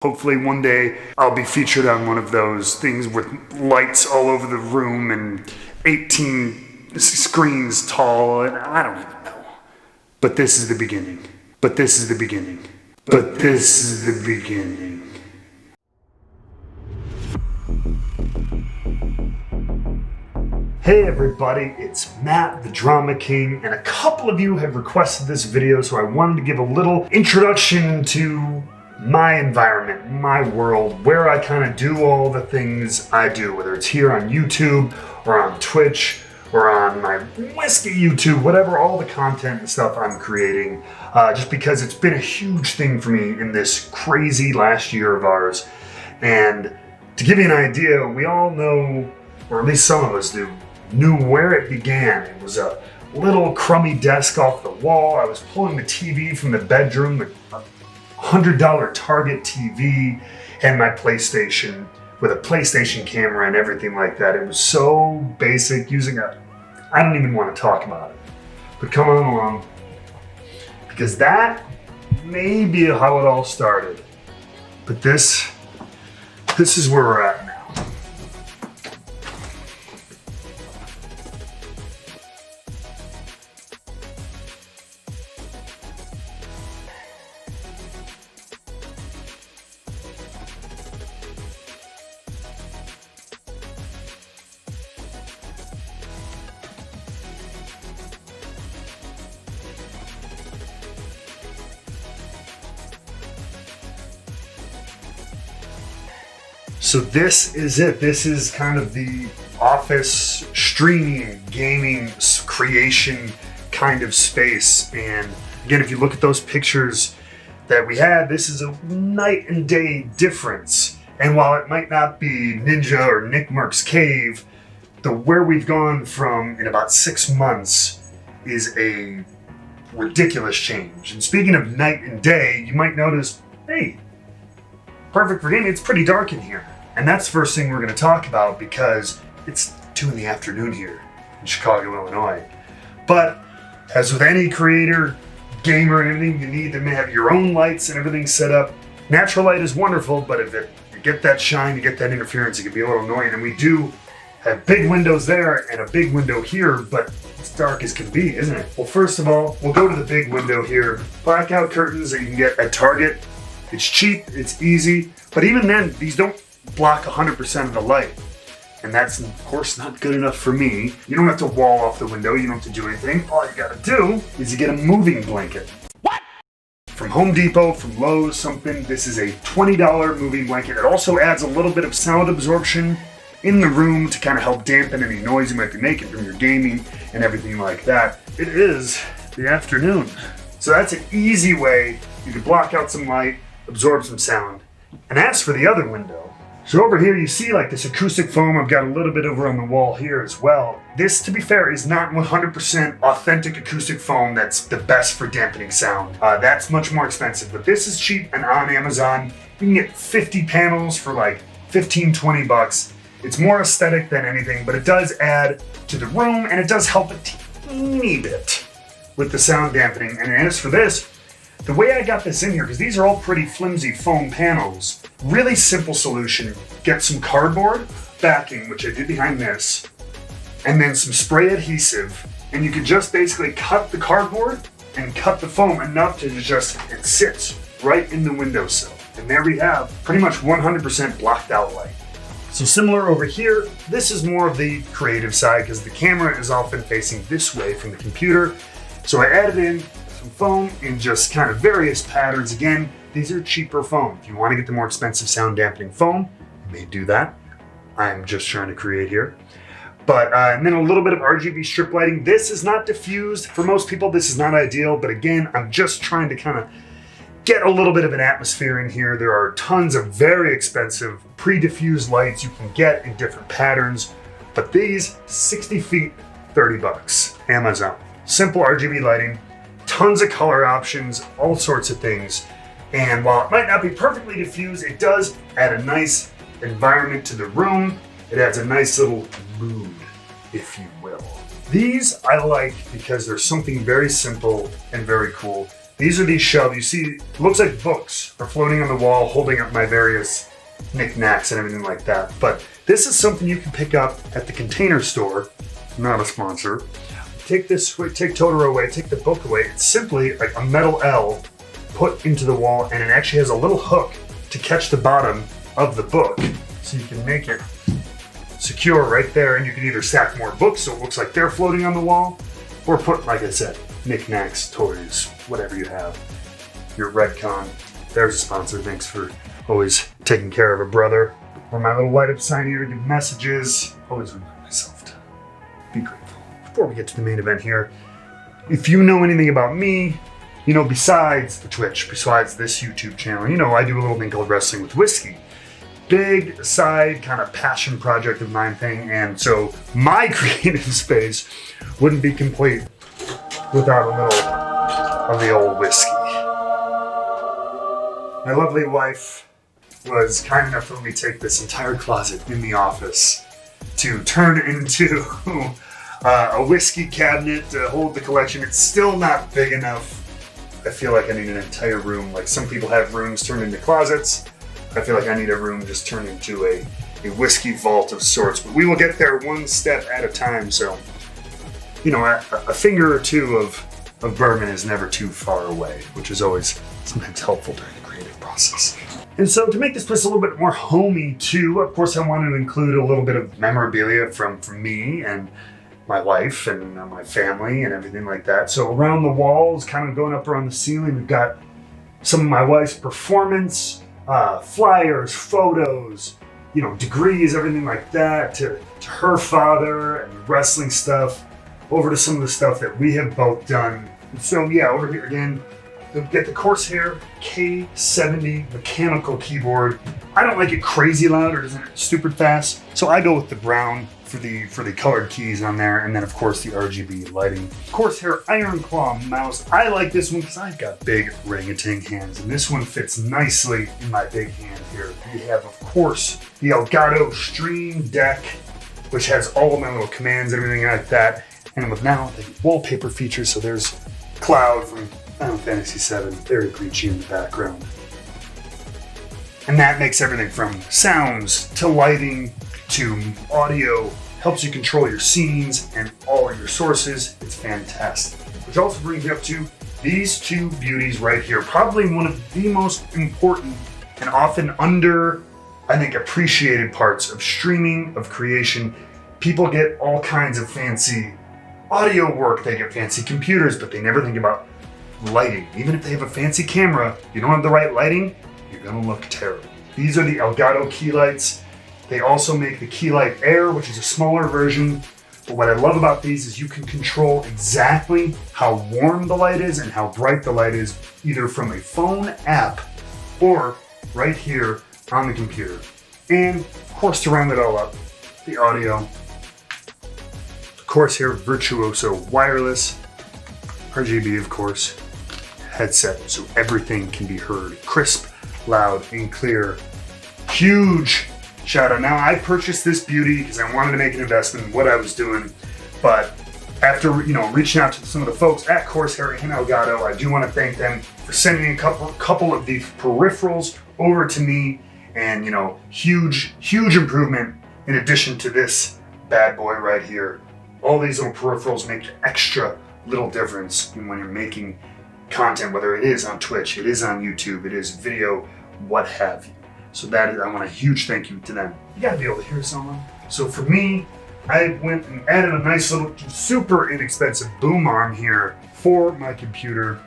Hopefully one day I'll be featured on one of those things with lights all over the room and 18 screens tall, and I don't even know. But this is the beginning. But this is the beginning. But this is the beginning. Hey everybody, it's Matt, the Drama King, and a couple of you have requested this video, so I wanted to give a little introduction to my environment, my world, where I kind of do all the things I do, whether it's here on YouTube or on Twitch or on my whiskey YouTube, whatever, all the content and stuff I'm creating, just because it's been a huge thing for me in this crazy last year of ours. And to give you an idea, we all know, or at least some of us knew where it began. It was a little crummy desk off the wall. I was pulling the TV from the bedroom, a $100 Target TV, and my PlayStation with a PlayStation camera and everything like that. It was so basic, I don't even want to talk about it. But come on along, because that may be how it all started. But this is where we're at now. So this is it. This is kind of the office streaming, gaming, creation kind of space. And again, if you look at those pictures that we had, this is a night and day difference. And while it might not be Ninja or Nick Merck's cave, where we've gone from in about 6 months is a ridiculous change. And speaking of night and day, you might notice, hey, perfect for gaming, it's pretty dark in here. And that's the first thing we're going to talk about, because it's 2 in the afternoon here in Chicago, Illinois. But as with any creator, gamer, and everything, you need to have your own lights and everything set up. Natural light is wonderful, but if you get that shine, you get that interference, it can be a little annoying. And we do have big windows there and a big window here, but it's dark as can be, isn't it? Well, first of all, we'll go to the big window here. Blackout curtains that you can get at Target. It's cheap, it's easy, but even then, these don't block 100% of the light. And that's, of course, not good enough for me. You don't have to wall off the window, you don't have to do anything. All you gotta do is you get a moving blanket. What? From Home Depot, from Lowe's, something. This is a $20 moving blanket. It also adds a little bit of sound absorption in the room to kind of help dampen any noise you might be making from your gaming and everything like that. It is the afternoon. So that's an easy way you can block out some light, absorb some sound. And as for the other window, so over here you see like this acoustic foam. I've got a little bit over on the wall here as well. This, to be fair, is not 100% authentic acoustic foam that's the best for dampening sound. That's much more expensive, but this is cheap and on Amazon. You can get 50 panels for like 15, 20 bucks. It's more aesthetic than anything, but it does add to the room and it does help a teeny bit with the sound dampening. And as for this, the way I got this in here, because these are all pretty flimsy foam panels, really simple solution. Get some cardboard backing, which I did behind this, and then some spray adhesive, and you can just basically cut the cardboard and cut the foam enough to it sits right in the windowsill. And there we have pretty much 100% blocked out light. So similar over here, this is more of the creative side because the camera is often facing this way from the computer. So I added in some foam in just kind of various patterns. Again, these are cheaper foam. If you want to get the more expensive sound dampening foam, you may do that. I'm just trying to create here. But and then a little bit of Rgb strip lighting. This is not diffused. For most people, this is not ideal. But again, I'm just trying to kind of get a little bit of an atmosphere in here. There are tons of very expensive pre-diffused lights you can get in different patterns. But these, 60 feet, 30 bucks. Amazon. Simple Rgb lighting. Tons of color options, all sorts of things. And while it might not be perfectly diffused, it does add a nice environment to the room. It adds a nice little mood, if you will. These I like because there's something very simple and very cool. These are these shelves. You see, it looks like books are floating on the wall, holding up my various knickknacks and everything like that. But this is something you can pick up at the Container Store. Not a sponsor. Take Totoro away, take the book away. It's simply like a metal L put into the wall, and it actually has a little hook to catch the bottom of the book. So you can make it secure right there, and you can either stack more books so it looks like they're floating on the wall, or put, like I said, knickknacks, toys, whatever you have. Your Redcon, there's a sponsor. Thanks for always taking care of a brother. Or my little light up sign here to give messages. Always remind myself to be grateful. Before we get to the main event here, if you know anything about me, you know, besides the Twitch, besides this YouTube channel, you know, I do a little thing called Wrestling with Whiskey. Big side kind of passion project of mine thing, and so my creative space wouldn't be complete without a little of the old whiskey. My lovely wife was kind enough to let me take this entire closet in the office to turn it into a whiskey cabinet to hold the collection. It's still not big enough. I feel like I need an entire room. Like some people have rooms turned into closets. I feel like I need a room just turned into a whiskey vault of sorts. But we will get there one step at a time. So, you know, a finger or two of bourbon is never too far away, which is always sometimes helpful during the creative process. And so to make this place a little bit more homey too, of course I wanted to include a little bit of memorabilia from me and my wife and my family and everything like that. So around the walls, kind of going up around the ceiling, we've got some of my wife's performance, flyers, photos, you know, degrees, everything like that, to her father and wrestling stuff, over to some of the stuff that we have both done. And so yeah, over here again, you'll get the Corsair K70 mechanical keyboard. I don't like it crazy loud or isn't it stupid fast, so I go with the brown for the colored keys on there, and then of course the RGB lighting. Corsair Iron Claw mouse. I like this one because I've got big orangutan hands, and this one fits nicely in my big hand here. We have, of course, the Elgato Stream Deck, which has all of my little commands and everything like that. And with now the wallpaper features, so there's Cloud from Final Fantasy VII, very preachy in the background. And that makes everything from sounds to lighting to audio, helps you control your scenes and all of your sources. It's fantastic. Which also brings me up to these two beauties right here. Probably one of the most important and often I think, appreciated parts of streaming, of creation. People get all kinds of fancy audio work, they get fancy computers, but they never think about lighting. Even if they have a fancy camera, you don't have the right lighting, you're gonna look terrible. These are the Elgato Key Lights. They also make the Key Light Air, which is a smaller version. But what I love about these is you can control exactly how warm the light is and how bright the light is, either from a phone app or right here on the computer. And of course, to round it all up, the audio. Corsair Virtuoso wireless, RGB of course, headset, so everything can be heard crisp, loud, and clear. Huge shout out. Now, I purchased this beauty because I wanted to make an investment in what I was doing, but after reaching out to some of the folks at Corsair and Elgato, I do want to thank them for sending a couple of these peripherals over to me, and huge improvement in addition to this bad boy right here. All these little peripherals make an extra little difference when you're making content, whether it is on Twitch, it is on YouTube, it is video, what have you. So I want a huge thank you to them. You gotta be able to hear someone. So for me, I went and added a nice little, super inexpensive boom arm here for my computer.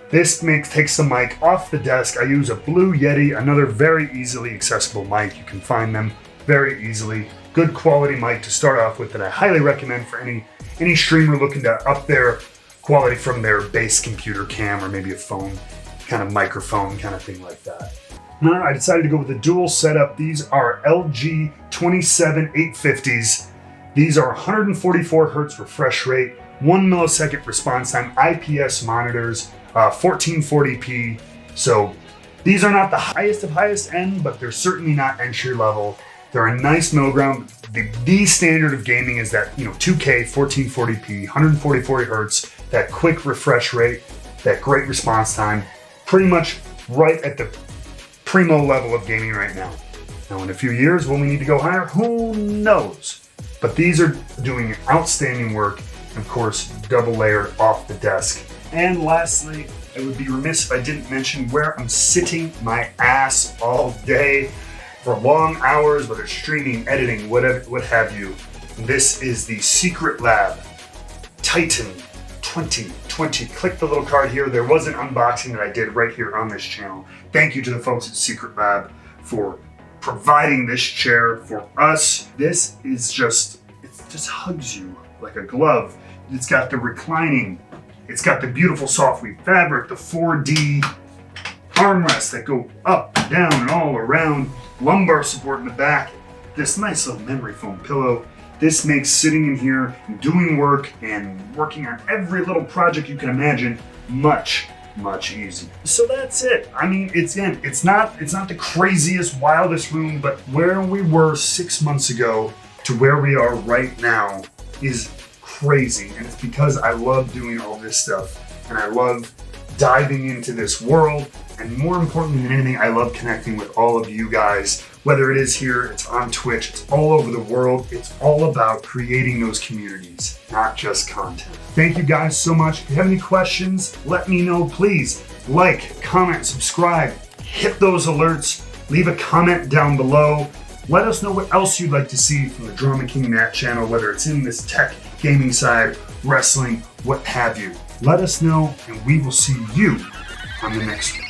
This takes the mic off the desk. I use a Blue Yeti, another very easily accessible mic. You can find them very easily. Good quality mic to start off with that I highly recommend for any streamer looking to up their quality from their base computer cam or maybe a phone kind of microphone kind of thing like that. Now I decided to go with a dual setup. These are LG 27850s. These are 144 hertz refresh rate, 1 millisecond response time, IPS monitors, 1440p. So these are not the highest of highest end, but they're certainly not entry level. They're a nice middle ground. The standard of gaming is that 2K, 1440p, 144 hertz, that quick refresh rate. that great response time, pretty much right at the primo level of gaming right now. Now in a few years, will we need to go higher? Who knows? But these are doing outstanding work, and of course, double layered off the desk. And lastly, I would be remiss if I didn't mention where I'm sitting my ass all day for long hours, whether streaming, editing, whatever, what have you. This is the Secret Lab Titan 2020. Click the little card here. There was an unboxing that I did right here on this channel. Thank you to the folks at Secret Lab for providing this chair for us. This is just, it just hugs you like a glove. It's got the reclining, it's got the beautiful soft weave fabric, the 4D armrests that go up, down, and all around, lumbar support in the back, this nice little memory foam pillow. This makes sitting in here and doing work and working on every little project you can imagine much easier. So that's it. I mean, it's not the craziest, wildest room, but where we were 6 months ago to where we are right now is crazy. And it's because I love doing all this stuff and I love diving into this world. And more importantly than anything, I love connecting with all of you guys, whether it is here, it's on Twitch, it's all over the world. It's all about creating those communities, not just content. Thank you guys so much. If you have any questions, let me know, please. Like, comment, subscribe, hit those alerts, leave a comment down below. Let us know what else you'd like to see from the Drama King Nat channel, whether it's in this tech, gaming side, wrestling, what have you. Let us know, and we will see you on the next one.